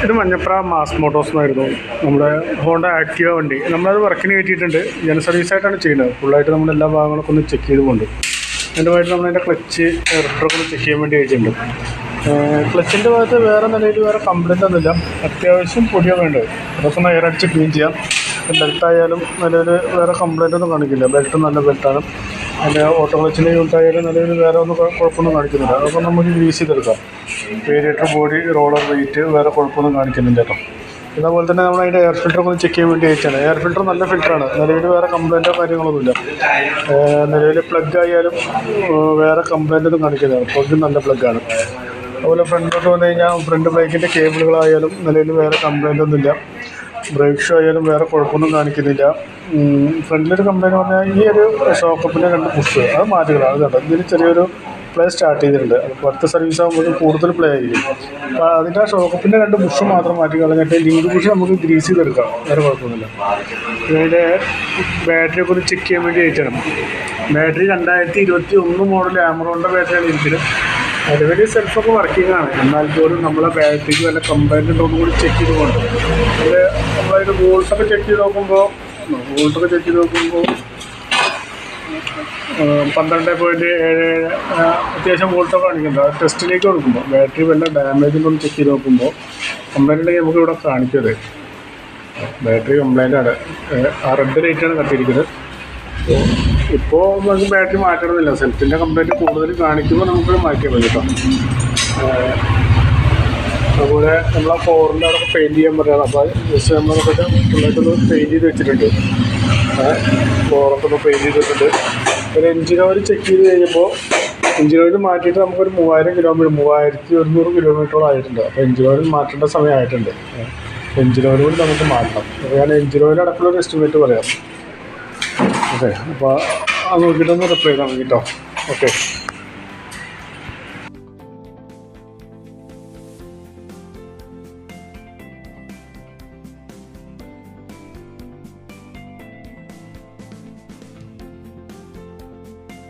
ഇത് Manjapra mass Motors എന്നായിരുന്നു നമ്മുടെ ഹോണ്ട ആക്റ്റീവ വണ്ടി. നമ്മളത് വർക്കിന് കയറ്റിയിട്ടുണ്ട്. ജന സർവീസായിട്ടാണ് ചെയ്യുന്നത്. ഫുള്ളായിട്ട് നമ്മുടെ എല്ലാ ഭാഗങ്ങളൊക്കെ ഒന്ന് ചെക്ക് ചെയ്തുകൊണ്ട് അതിൻ്റെതായിട്ട് നമ്മളതിൻ്റെ ക്ലച്ച് റിഫ്രൊക്കെ ഒന്ന് ചെക്ക് ചെയ്യാൻ വേണ്ടി അയച്ചിട്ടുണ്ട്. ക്ലച്ചിൻ്റെ ഭാഗത്ത് വേറെ നിലയിൽ വേറെ കംപ്ലൈൻ്റ് ഒന്നുമില്ല. അത്യാവശ്യം പൊടിയൊക്കെ ഉണ്ട്. അതൊക്കെ ഒന്ന് എയർ അടിച്ച് ക്ലീൻ ചെയ്യാം. ബെൽറ്റായാലും നിലവിൽ വേറെ കംപ്ലൈൻ്റ് ഒന്നും കാണിക്കില്ല. ബെൽറ്റ് നല്ല ബെൽറ്റാണ്. അതിൻ്റെ ഓട്ടോ ക്ലച്ചിൻ്റെ യൂണിറ്റ് ആയാലും നിലവിൽ വേറെ ഒന്നും കുഴപ്പമൊന്നും കാണിക്കുന്നില്ല. അതൊക്കെ നമുക്ക് ഗ്രീസ് ചെയ്തെടുക്കാം. വേരിയേറ്റർ ബോഡി റോളർ വെയിറ്റ് വേറെ കുഴപ്പമൊന്നും കാണിക്കുന്നില്ല കേട്ടോ. ഇതേപോലെ തന്നെ നമ്മൾ അതിൻ്റെ എയർ ഫിൽറ്ററൊക്കെ ഒന്ന് ചെക്ക് ചെയ്യാൻ വേണ്ടി അയച്ചാണ്. എയർ ഫിൽറ്റർ നല്ല ഫിൽറ്ററാണ്. നിലവിൽ വേറെ കംപ്ലൈൻറ്റോ കാര്യങ്ങളൊന്നുമില്ല. നിലവിൽ പ്ലഗ് ആയാലും വേറെ കംപ്ലൈൻ്റ് ഒന്നും കാണിക്കുന്നില്ല. പ്ലഗ് നല്ല പ്ലഗ്ഗാണ്. അതുപോലെ ഫ്രണ്ടിലോട്ട് വന്നു കഴിഞ്ഞാൽ ഫ്രണ്ട് ബ്രേക്കിൻ്റെ കേബിളുകളായാലും നിലവിൽ വേറെ കംപ്ലൈൻ്റ് ഒന്നുമില്ല. ബ്രേക്ക് ഷോ ആയാലും വേറെ കുഴപ്പമൊന്നും കാണിക്കുന്നില്ല. ഫ്രണ്ടിലൊരു കംപ്ലൈൻറ്റ് പറഞ്ഞാൽ ഈ ഒരു ഷോക്കപ്പിൻ്റെ 2 പുഷ് അത് മാറ്റുകളാണ്. അത് കേട്ടോ, ഇതിന് ചെറിയൊരു പ്ലേ സ്റ്റാർട്ട് ചെയ്തിട്ടുണ്ട്. അപ്പോൾ അടുത്ത സർവീസ് ആകുമ്പോൾ കൂടുതൽ പ്ലേ ആയിരിക്കും. അപ്പോൾ അതിൻ്റെ ആ ഷോക്കപ്പിൻ്റെ 2 പുഷ് മാത്രം മാറ്റി കളഞ്ഞിട്ട് ലിങ്ക് പുഷ് നമുക്ക് ഗ്രീസ് ചെയ്തെടുക്കാം. വേറെ കുഴപ്പമൊന്നുമില്ല. ഇതിൻ്റെ ബാറ്ററിയൊക്കെ ഒന്ന് ചെക്ക് ചെയ്യാൻ വേണ്ടി അയച്ചാണ്. ബാറ്ററി 2021 മോഡൽ ആമറോണിൻ്റെ ബാറ്ററിയാണ് ഇരിക്കുന്നത്. നിലവിൽ സെൽഫൊക്കെ വർക്കിംഗ് ആണ്. എന്നാൽ പോലും നമ്മളെ ബാറ്ററിക്ക് വല്ല കംപ്ലൈൻറ്റ് ഉണ്ടോയെന്ന് കൂടി ചെക്ക് ചെയ്തുകൊണ്ട് അത് നമ്മളതിൻ്റെ വോൾട്ടൊക്കെ ചെക്ക് ചെയ്ത് നോക്കുമ്പോൾ 12.77 അത്യാവശ്യം വോൾട്ടൊക്കെ കാണിക്കുന്നുണ്ട്. ആ ടെസ്റ്റിലേക്ക് കൊടുക്കുമ്പോൾ ബാറ്ററി വല്ല ഡാമേജ് ഉണ്ടോ എന്ന് ചെക്ക് ചെയ്ത് നോക്കുമ്പോൾ കംപ്ലൈൻറ്റ് ഉണ്ടെങ്കിൽ നമുക്ക് ഇവിടെ കാണിക്കരുത്. ബാറ്ററി കംപ്ലൈൻ്റാണ്. ആ റെഡ് ലൈറ്റാണ് കത്തിയിരിക്കുന്നത്. ഇപ്പോൾ നമുക്ക് ബാറ്ററി മാറ്റണമെന്നില്ല. സെൽഫിൻ്റെ കംപ്ലൈൻറ്റ് കൂടുതൽ കാണിക്കുമ്പോൾ നമുക്ക് മാറ്റിയാൽ മതി കേട്ടോ. അതുപോലെ നമ്മൾ ആ ഫോറിൻ്റെ അവിടെയൊക്കെ പെയിൻറ്റ് ചെയ്യാൻ പറയാം. അപ്പോൾ ജസ്റ്റ് നമ്മളൊക്കെ ഫുള്ളായിട്ടൊന്ന് പെയിൻറ്റ് ചെയ്ത് വെച്ചിട്ടുണ്ട്. ഫോറൊക്കെ ഒന്ന് പെയിൻറ്റ് ചെയ്തിട്ടുണ്ട്. ഒരു എഞ്ചിൻ ഓയിൽ ചെക്ക് ചെയ്ത് കഴിഞ്ഞപ്പോൾ എഞ്ചിൻ ഓയിൽ മാറ്റിയിട്ട് നമുക്കൊരു 3100 കിലോമീറ്ററോളം ആയിട്ടുണ്ട്. അപ്പോൾ എഞ്ചിൻ ഓയിൽ മാറ്റേണ്ട സമയമായിട്ടുണ്ട്. എഞ്ചിൻ ഓയിൽ കൂടി നമുക്ക് മാറ്റണം. അപ്പോൾ ഞാൻ എഞ്ചിൻ ഓയിൽ അടക്കമുള്ളൊരു എസ്റ്റിമേറ്റ് പറയാം. ഓക്കെ, അപ്പോൾ അത് നോക്കിയിട്ടൊന്ന് റിപ്ലൈ ചെയ്താൽ മതി കേട്ടോ. ഓക്കെ.